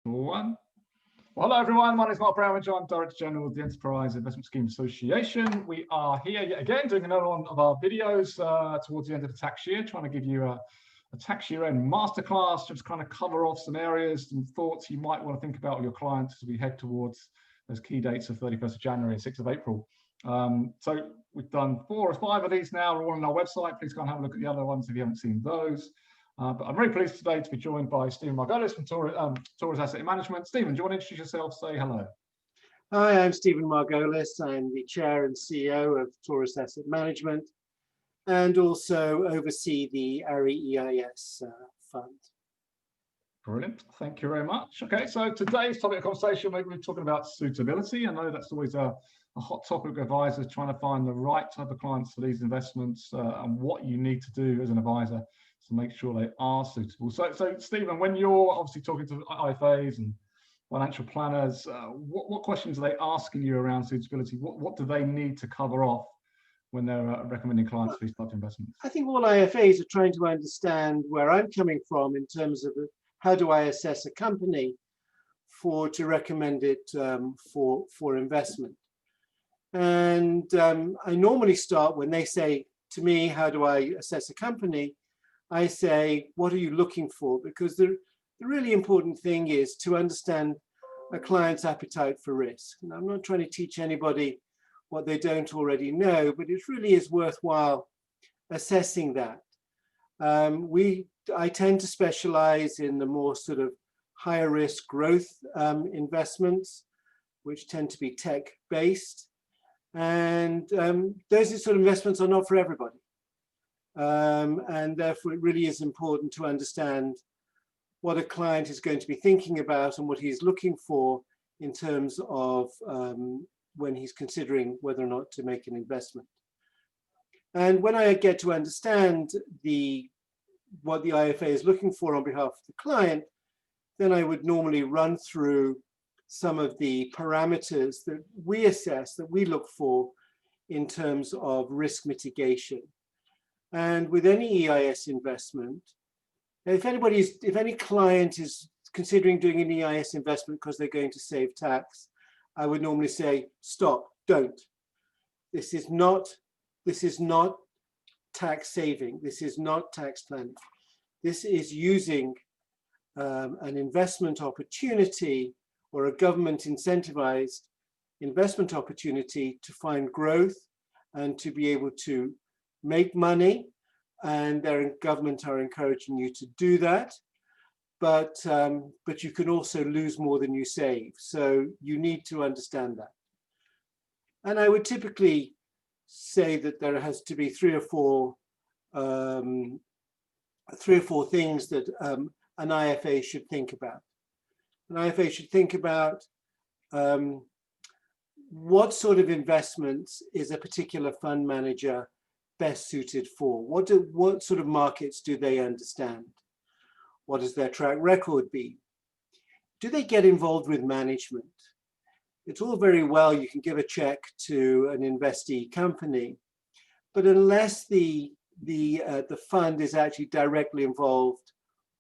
One. Well, hello everyone, my name is Mark Brown, I'm Director General of the Enterprise Investment Scheme Association. We are here yet again doing another one of our videos towards the end of the tax year, trying to give you a tax year end masterclass, just kind of cover off some areas and thoughts you might want to think about with your clients as we head towards those key dates of 31st of January and 6th of April. So we've done 4 or 5 of these now, they're all on our website. Please go and have a look at the other ones if you haven't seen those. But I'm very pleased today to be joined by Stephen Margolis from Taurus Asset Management. Stephen, do you want to introduce yourself? Say hello. Hi, I'm Stephen Margolis. I'm the Chair and CEO of Taurus Asset Management and also oversee the ARI EIS fund. Brilliant. Thank you very much. Okay, so today's topic of conversation, we're talking about suitability. I know that's always a hot topic of advisors trying to find the right type of clients for these investments and what you need to do as an advisor to make sure they are suitable. So Stephen, when you're obviously talking to IFAs and financial planners, what questions are they asking you around suitability? What do they need to cover off when they're recommending clients for these types of investments? I think all IFAs are trying to understand where I'm coming from in terms of how do I assess a company to recommend it for investment. And I normally start when they say to me, how do I assess a company? I say, what are you looking for? Because the really important thing is to understand a client's appetite for risk. And I'm not trying to teach anybody what they don't already know, but it really is worthwhile assessing that. I tend to specialize in the more sort of higher risk growth investments, which tend to be tech based. And those sort of investments are not for everybody. And therefore it really is important to understand what a client is going to be thinking about and what he's looking for in terms of when he's considering whether or not to make an investment. And when I get to understand what the IFA is looking for on behalf of the client, then I would normally run through some of the parameters that we assess, that we look for in terms of risk mitigation. And with any EIS investment, if any client is considering doing an EIS investment because they're going to save tax, I would normally say, stop, don't. This is not tax saving. This is not tax planning. This is using an investment opportunity or a government incentivized investment opportunity to find growth and to be able to make money, and their government are encouraging you to do that, but you can also lose more than you save. So you need to understand that. And I would typically say that there has to be three or four things that an IFA should think about. An IFA should think about what sort of investments is a particular fund manager best suited for? What sort of markets do they understand? What does their track record be? Do they get involved with management? It's all very well, you can give a check to an investee company, but unless the fund is actually directly involved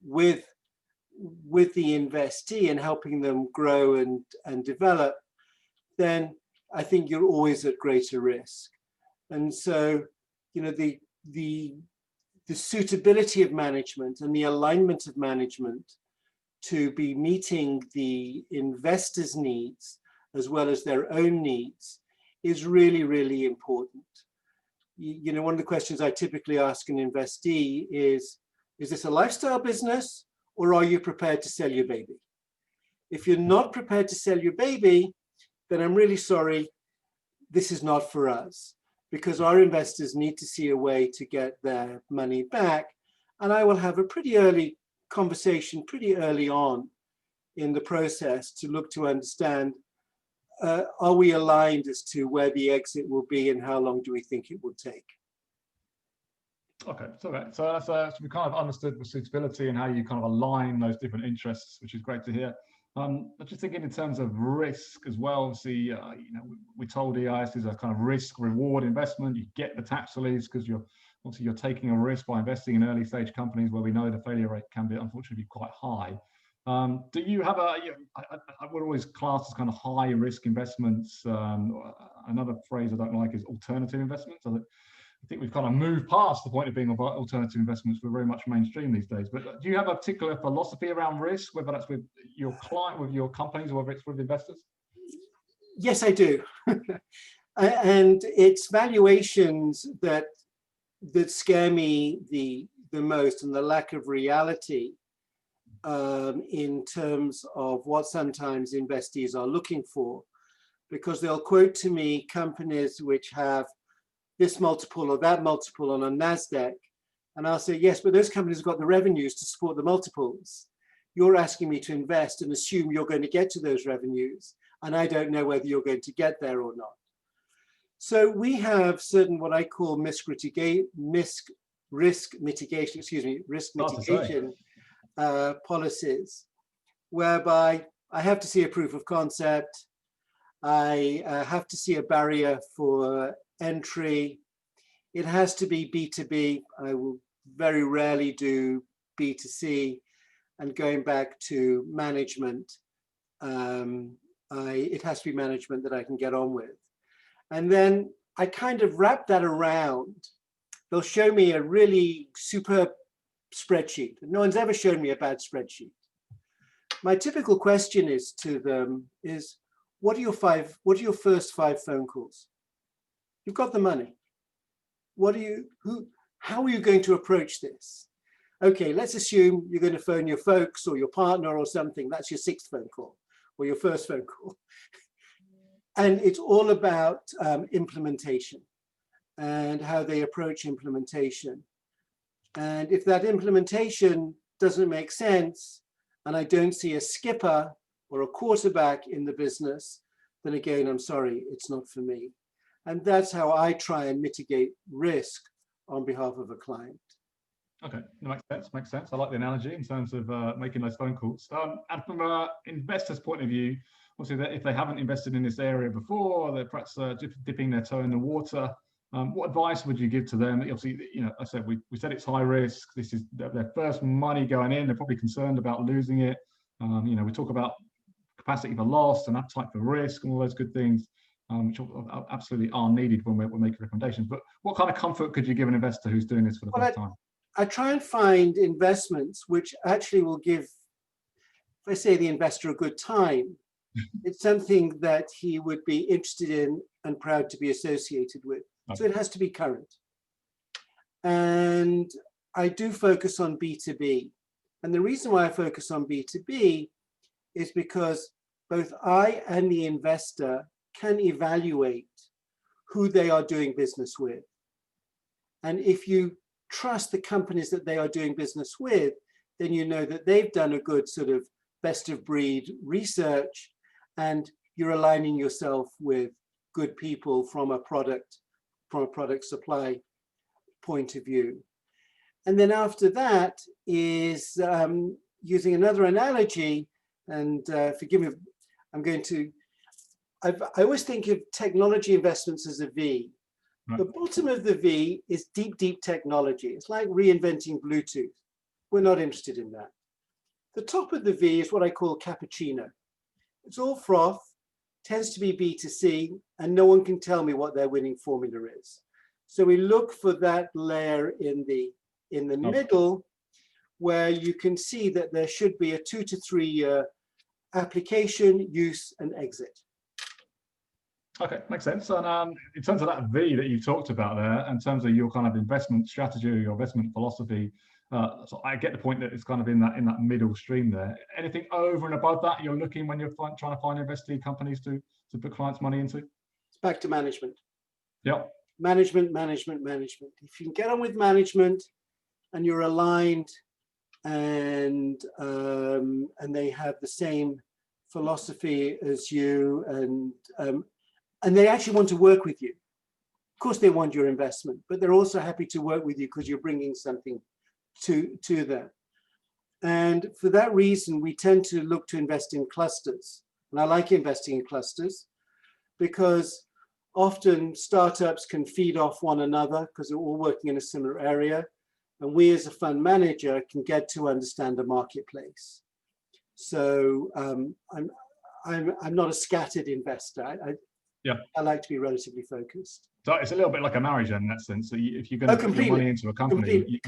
with the investee and helping them grow and develop, then I think you're always at greater risk. And so, you know, the suitability of management and the alignment of management to be meeting the investors' needs as well as their own needs is really, really important. You know, one of the questions I typically ask an investee is this a lifestyle business or are you prepared to sell your baby? If you're not prepared to sell your baby, then I'm really sorry, this is not for us, because our investors need to see a way to get their money back. And I will have a pretty early conversation, pretty early on in the process to look to understand, are we aligned as to where the exit will be and how long do we think it will take? Okay, so we kind of understood the suitability and how you kind of align those different interests, which is great to hear. But just thinking in terms of risk as well, obviously, you know, we're told EIS is a kind of risk-reward investment. You get the tax release because you're taking a risk by investing in early-stage companies where we know the failure rate can be unfortunately quite high. Do you have I would always class as kind of high risk investments. Another phrase I don't like is alternative investments. I think we've kind of moved past the point of being about alternative investments. We're very much mainstream these days. But do you have a particular philosophy around risk, whether that's with your client, with your companies, or whether it's with investors? Yes, I do. And it's valuations that scare me the most, and the lack of reality in terms of what sometimes investees are looking for, because they'll quote to me companies which have this multiple or that multiple on a NASDAQ, and I'll say, yes, but those companies have got the revenues to support the multiples. You're asking me to invest and assume you're going to get to those revenues, and I don't know whether you're going to get there or not. So we have certain what I call risk mitigation policies, whereby I have to see a proof of concept, I have to see a barrier for entry, it has to be B2B, I will very rarely do B2C, and going back to management, it has to be management that I can get on with. And then I kind of wrap that around. They'll show me a really superb spreadsheet. No one's ever shown me a bad spreadsheet. My typical question is to them is, what are your first 5 phone calls? You've got the money. How are you going to approach this? Okay, let's assume you're going to phone your folks or your partner or something. That's your 6th phone call or your first phone call. And it's all about implementation and how they approach implementation. And if that implementation doesn't make sense, and I don't see a skipper or a quarterback in the business, then again, I'm sorry, it's not for me. And that's how I try and mitigate risk on behalf of a client. Okay, that makes sense. I like the analogy in terms of making those phone calls. And from an investor's point of view, obviously, if they haven't invested in this area before, they're perhaps dipping their toe in the water. What advice would you give to them? Obviously, I said we said it's high risk. This is their first money going in. They're probably concerned about losing it. We talk about capacity for loss and appetite for risk and all those good things, which absolutely are needed when we're making recommendations. But what kind of comfort could you give an investor who's doing this for the first time? I try and find investments which actually will give, if I say the investor, a good time. It's something that he would be interested in and proud to be associated with. Okay. So it has to be current. And I do focus on B2B. And the reason why I focus on B2B is because both I and the investor can evaluate who they are doing business with. And if you trust the companies that they are doing business with, then you know that they've done a good sort of best of breed research, and you're aligning yourself with good people from a product supply point of view. And then after that is using another analogy, and forgive me, I always think of technology investments as a V. Right. The bottom of the V is deep, deep technology. It's like reinventing Bluetooth. We're not interested in that. The top of the V is what I call cappuccino. It's all froth, tends to be B2C, and no one can tell me what their winning formula is. So we look for that layer in the middle, where you can see that there should be a 2 to 3 year application, use, and exit. Okay, makes sense. And in terms of that V that you talked about there, in terms of your kind of investment strategy or your investment philosophy, so I get the point that it's kind of in that middle stream there. Anything over and above that you're looking when you're trying to find investee companies to put clients' money into? It's back to management. Yeah. Management. If you can get on with management and you're aligned and they have the same philosophy as you, and they actually want to work with you. Of course, they want your investment, but they're also happy to work with you because you're bringing something to them. And for that reason, we tend to look to invest in clusters. And I like investing in clusters because often startups can feed off one another because they're all working in a similar area. And we as a fund manager can get to understand the marketplace. So I'm not a scattered investor. I like to be relatively focused. So it's a little bit like a marriage in that sense. So if you're going to put your money into a company,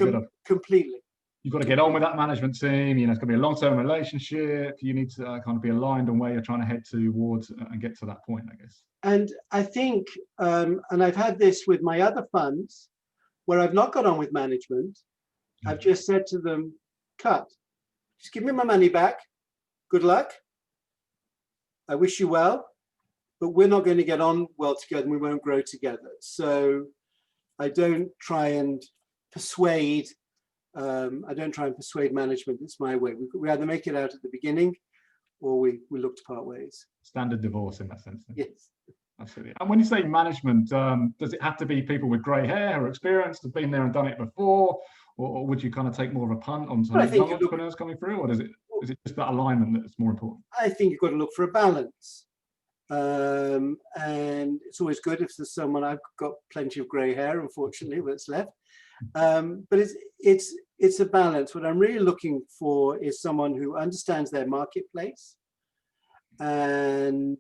completely. You've got to get on with that management team. You know, it's going to be a long-term relationship. You need to kind of be aligned on where you're trying to head towards and get to that point, I guess. And I think, and I've had this with my other funds, where I've not got on with management. I've just said to them, cut. Just give me my money back. Good luck. I wish you well, but we're not going to get on well together and we won't grow together. So I don't try and persuade management. It's my way. We either make it out at the beginning or we look to part ways. Standard divorce in that sense. Then. Yes. Absolutely. And when you say management, does it have to be people with grey hair or experience, have been there and done it before? Or would you kind of take more of a punt on some young entrepreneurs coming through? Or is it just that alignment that's more important? I think you've got to look for a balance. And it's always good if there's someone, I've got plenty of grey hair, unfortunately, what's left. But it's a balance. What I'm really looking for is someone who understands their marketplace and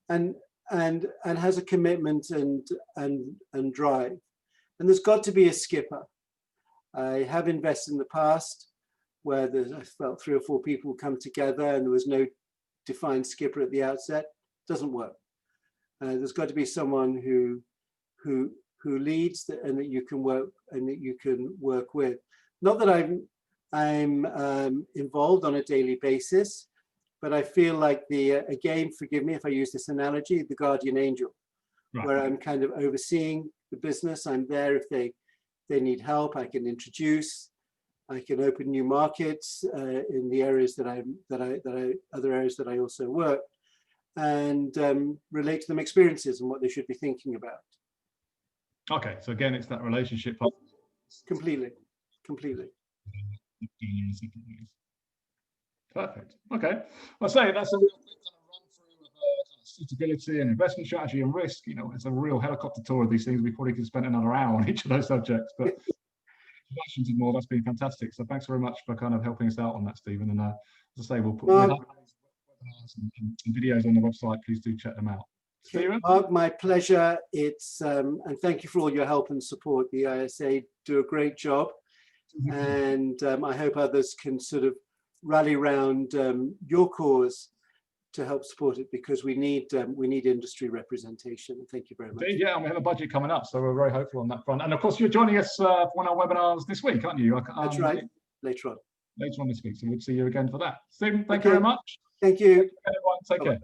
has a commitment and drive. And there's got to be a skipper. I have invested in the past where I felt 3 or 4 people come together and there was no defined skipper at the outset. It doesn't work. There's got to be someone who leads and that you can work with. Not that I'm involved on a daily basis, but I feel like again, forgive me if I use this analogy, the guardian angel, right, where I'm kind of overseeing the business. I'm there if they need help. I can introduce. I can open new markets in the areas other areas that I also work, and relate to them experiences and what they should be thinking about. Okay, so again, it's that relationship. Completely. Perfect. Okay, I'll say that's a real quick kind of run through of kind of suitability and investment strategy and risk. You know, it's a real helicopter tour of these things. We probably could spend another hour on each of those subjects, but questions and more. That's been fantastic. So thanks very much for kind of helping us out on that, Stephen. And as I say, we'll put webinars and videos on the website. Please do check them out. Stephen? Mark, my pleasure. It's and thank you for all your help and support. The ISA do a great job, and I hope others can sort of rally around your cause to help support it, because we need industry representation. Thank you very much. Yeah, and we have a budget coming up, so we're very hopeful on that front. And of course, you're joining us for one of our webinars this week, aren't you? That's right. Later on. Later on this week, so we'll see you again for that. Stephen, thank you very much. Thank you. Everyone, take care.